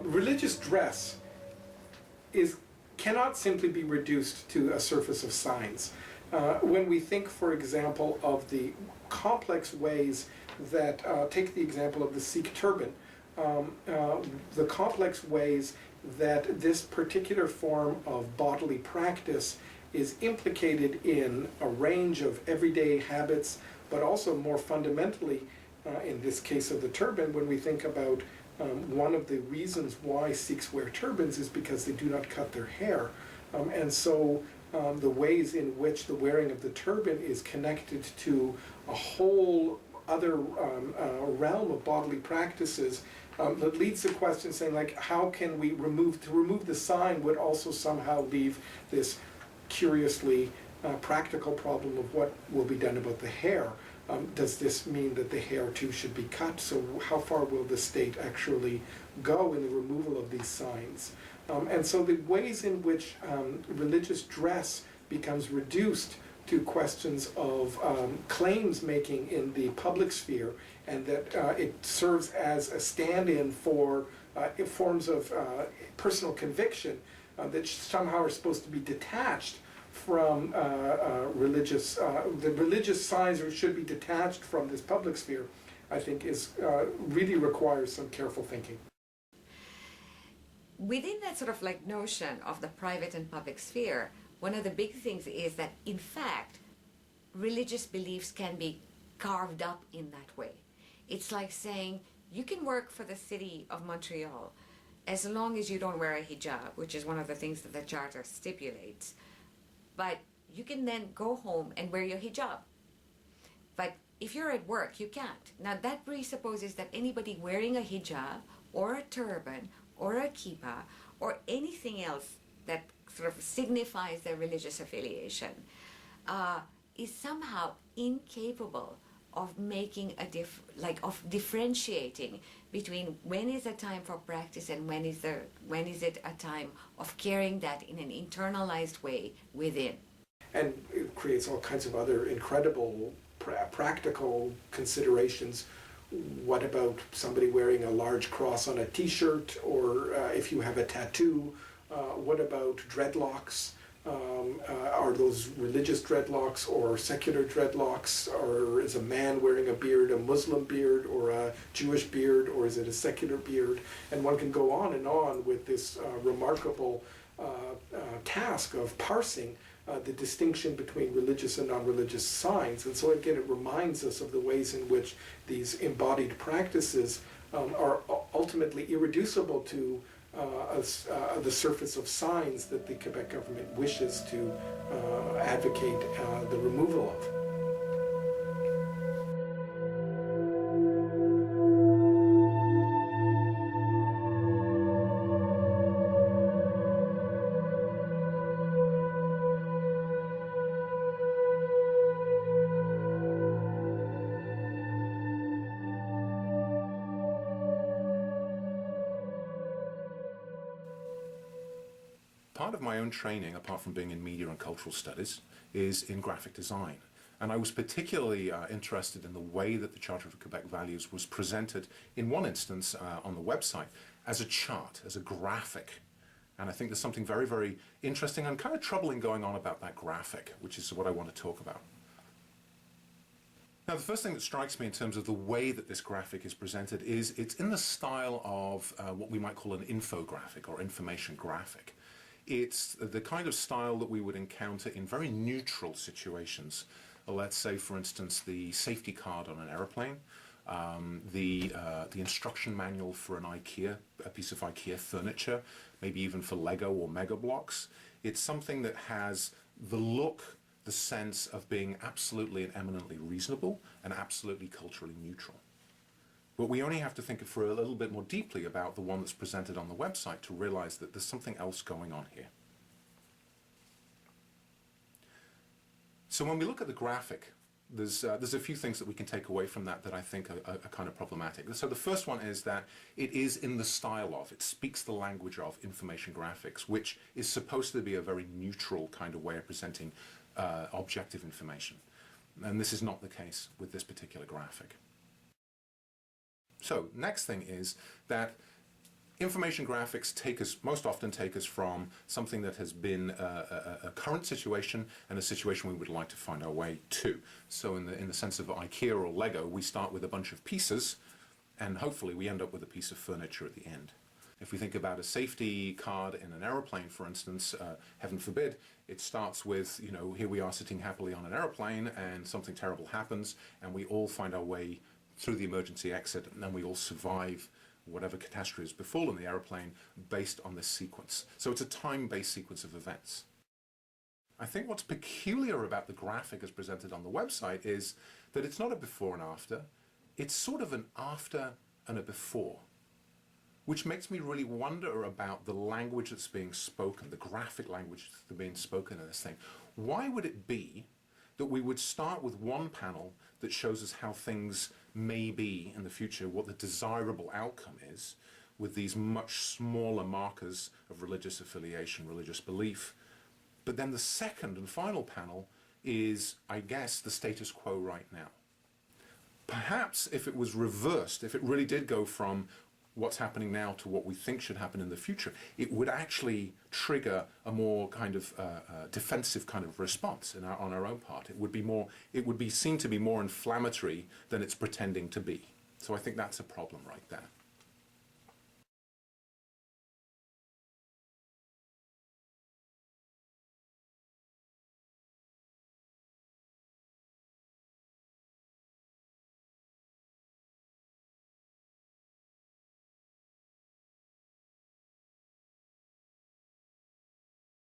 religious dress cannot simply be reduced to a surface of signs. When we think, for example, of the complex ways that, take the example of the Sikh turban, the complex ways that this particular form of bodily practice is implicated in a range of everyday habits, but also more fundamentally, in this case of the turban, when we think about one of the reasons why Sikhs wear turbans is because they do not cut their hair. And so the ways in which the wearing of the turban is connected to a whole other realm of bodily practices that leads to questions saying, like, how can we remove the sign would also somehow leave this curiously practical problem of what will be done about the hair. Does this mean that the hair too should be cut? So how far will the state actually go in the removal of these signs? And so the ways in which religious dress becomes reduced to questions of claims making in the public sphere, and that it serves as a stand-in for forms of personal conviction that somehow are supposed to be detached from the religious signs, or should be detached from this public sphere, I think really requires some careful thinking. Within that sort of like notion of the private and public sphere, one of the big things is that, in fact, religious beliefs can be carved up in that way. It's like saying, you can work for the city of Montreal as long as you don't wear a hijab, which is one of the things that the Charter stipulates. But you can then go home and wear your hijab. But if you're at work, you can't. Now that presupposes that anybody wearing a hijab or a turban or a kippah or anything else that sort of signifies their religious affiliation is somehow incapable of making of differentiating between when is a time for practice and when is it a time of carrying that in an internalized way within. And it creates all kinds of other incredible practical considerations. What about somebody wearing a large cross on a t-shirt, or if you have a tattoo? What about dreadlocks? Are those religious dreadlocks or secular dreadlocks? Or is a man wearing a beard a Muslim beard or a Jewish beard, or is it a secular beard? And one can go on and on with this remarkable task of parsing the distinction between religious and non-religious signs. And so again, it reminds us of the ways in which these embodied practices are ultimately irreducible to the surface of signs that the Quebec government wishes to advocate the removal of. Part of my own training, apart from being in media and cultural studies, is in graphic design. And I was particularly interested in the way that the Charter of Quebec Values was presented, in one instance on the website, as a chart, as a graphic. And I think there's something very, very interesting and kind of troubling going on about that graphic, which is what I want to talk about. Now, the first thing that strikes me in terms of the way that this graphic is presented is it's in the style of what we might call an infographic or information graphic. It's the kind of style that we would encounter in very neutral situations. Let's say, for instance, the safety card on an airplane, the instruction manual for a piece of IKEA furniture, maybe even for Lego or Mega Bloks. It's something that has the look, the sense of being absolutely and eminently reasonable and absolutely culturally neutral. But we only have to think for a little bit more deeply about the one that's presented on the website to realize that there's something else going on here. So when we look at the graphic, there's a few things that we can take away from that I think are kind of problematic. So the first one is that it is in the style of, it speaks the language of information graphics, which is supposed to be a very neutral kind of way of presenting objective information. And this is not the case with this particular graphic. So, next thing is that Information graphics most often take us from something that has been a current situation and a situation we would like to find our way to. So in the sense of IKEA or Lego, we start with a bunch of pieces, and hopefully we end up with a piece of furniture at the end. If we think about a safety card in an aeroplane, for instance, heaven forbid, it starts with, here we are sitting happily on an aeroplane and something terrible happens and we all find our way through the emergency exit and then we all survive whatever catastrophe has befallen the aeroplane based on this sequence. So it's a time-based sequence of events. I think what's peculiar about the graphic as presented on the website is that it's not a before and after, it's sort of an after and a before, which makes me really wonder about the language that's being spoken, the graphic language that's being spoken in this thing. Why would it be that we would start with one panel that shows us how things may be in the future, what the desirable outcome is, with these much smaller markers of religious affiliation, religious belief. But then the second and final panel is, I guess, the status quo right now. Perhaps if it was reversed, if it really did go from what's happening now to what we think should happen in the future, it would actually trigger a more kind of defensive kind of response on our own part. It would be seen to be more inflammatory than it's pretending to be. So I think that's a problem right there.